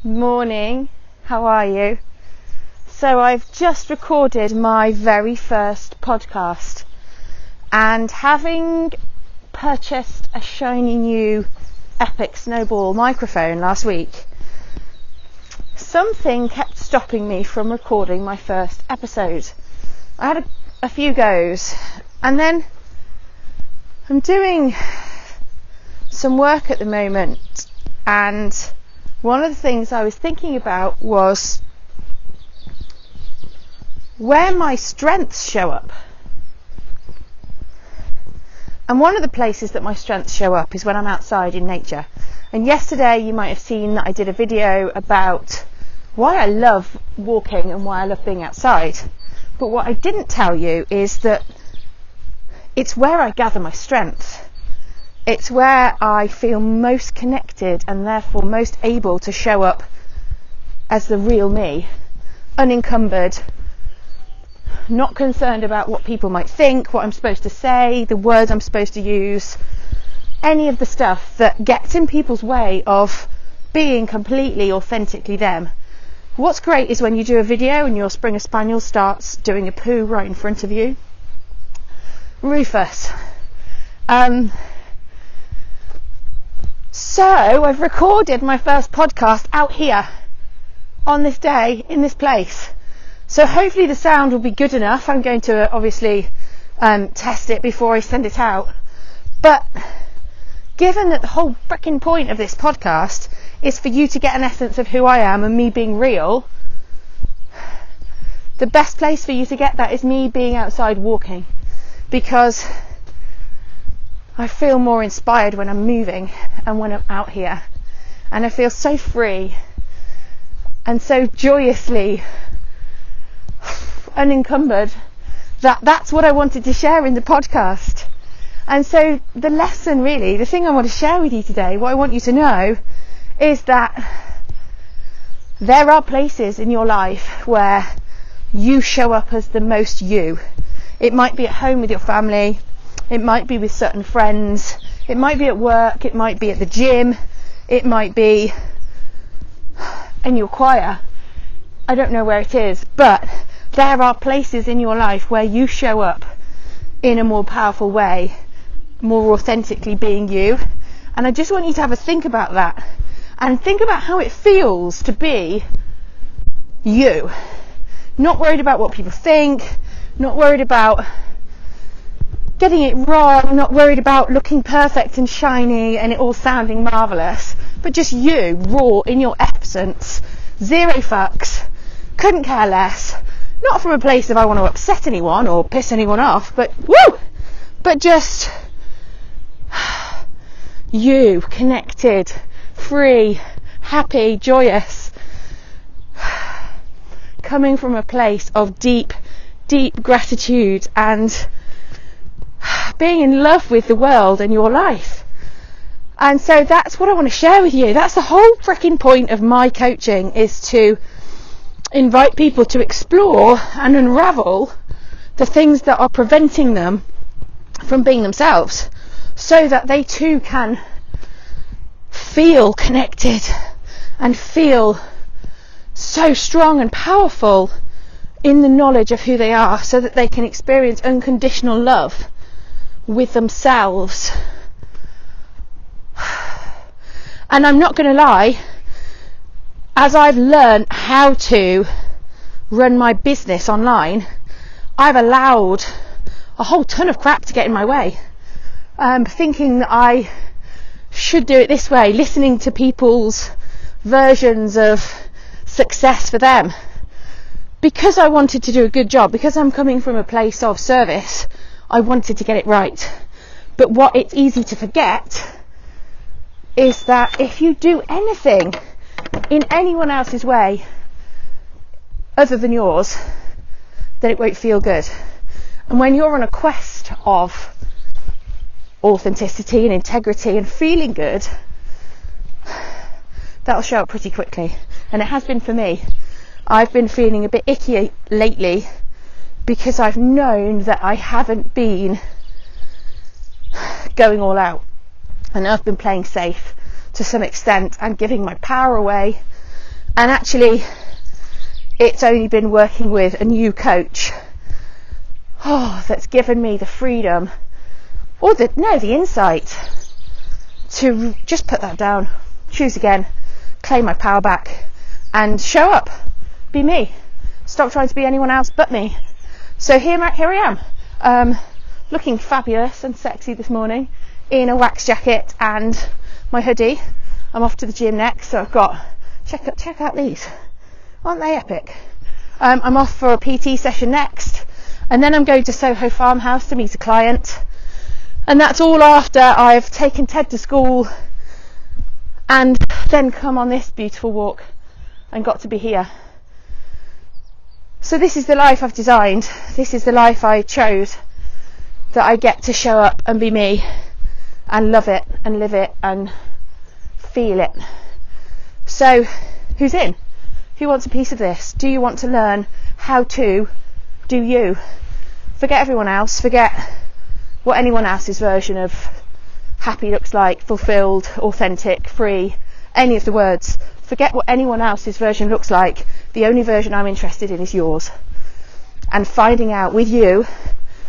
Morning, how are you? So I've just recorded my very first podcast, and having purchased a shiny new Epic Snowball microphone last week, something kept stopping me from recording my first episode. I had a few goes, and then I'm doing some work at the moment, and one of the things I was thinking about was where my strengths show up. And one of the places that my strengths show up is when I'm outside in nature. And yesterday you might have seen that I did a video about why I love walking and why I love being outside. But what I didn't tell you is that it's where I gather my strength. It's where I feel most connected and therefore most able to show up as the real me, unencumbered, not concerned about what people might think, what I'm supposed to say, the words I'm supposed to use, any of the stuff that gets in people's way of being completely authentically them. What's great is when you do a video and your Springer Spaniel starts doing a poo right in front of you. Rufus. So I've recorded my first podcast out here on this day in this place. So hopefully the sound will be good enough. I'm going to obviously test it before I send it out. But given that the whole freaking point of this podcast is for you to get an essence of who I am and me being real, the best place for you to get that is me being outside walking, because I feel more inspired when I'm moving and when I'm out here, and I feel so free and so joyously unencumbered that that's what I wanted to share in the podcast. And so the lesson, really, the thing I want to share with you today, what I want you to know is that there are places in your life where you show up as the most you. It might be at home with your family, it might be with certain friends, it might be at work, it might be at the gym, it might be in your choir. I don't know where it is, but there are places in your life where you show up in a more powerful way, more authentically being you. And I just want you to have a think about that and think about how it feels to be you. Not worried about what people think, not worried about getting it wrong, not worried about looking perfect and shiny and it all sounding marvellous, but just you, raw in your essence, zero fucks, couldn't care less, not from a place of I want to upset anyone or piss anyone off, but just you, connected, free, happy, joyous, coming from a place of deep gratitude and being in love with the world and your life. And so that's what I want to share with you. That's the whole freaking point of my coaching, is to invite people to explore and unravel the things that are preventing them from being themselves, so that they too can feel connected and feel so strong and powerful in the knowledge of who they are, so that they can experience unconditional love with themselves. And I'm not going to lie, as I've learned how to run my business online, I've allowed a whole ton of crap to get in my way, thinking that I should do it this way, listening to people's versions of success for them, because I wanted to do a good job, because I'm coming from a place of service. I wanted to get it right. But what it's easy to forget is that if you do anything in anyone else's way other than yours, then it won't feel good. And when you're on a quest of authenticity and integrity and feeling good, that'll show up pretty quickly. And it has been for me. I've been feeling a bit icky lately because I've known that I haven't been going all out, and I've been playing safe to some extent and giving my power away And actually, it's only been working with a new coach that's given me the freedom, or the insight to just put that down, choose again, claim my power back, and show up, be me, stop trying to be anyone else but me. So here I am, looking fabulous and sexy this morning in a wax jacket and my hoodie. I'm off to the gym next, so I've got, check out these, aren't they epic? I'm off for a PT session next, and then I'm going to Soho Farmhouse to meet a client, and that's all after I've taken Ted to school and then come on this beautiful walk and got to be here. So this is the life I've designed, this is the life I chose, that I get to show up and be me and love it and live it and feel it. So who's in? Who wants a piece of this? Do you want to learn how to do you? Forget everyone else, forget what anyone else's version of happy looks like, fulfilled, authentic, free, any of the words. Forget what anyone else's version looks like. The only version I'm interested in is yours. And finding out with you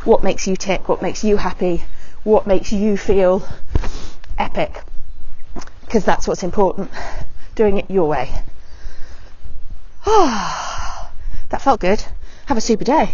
what makes you tick, what makes you happy, what makes you feel epic. Because that's what's important. Doing it your way. That felt good. Have a super day.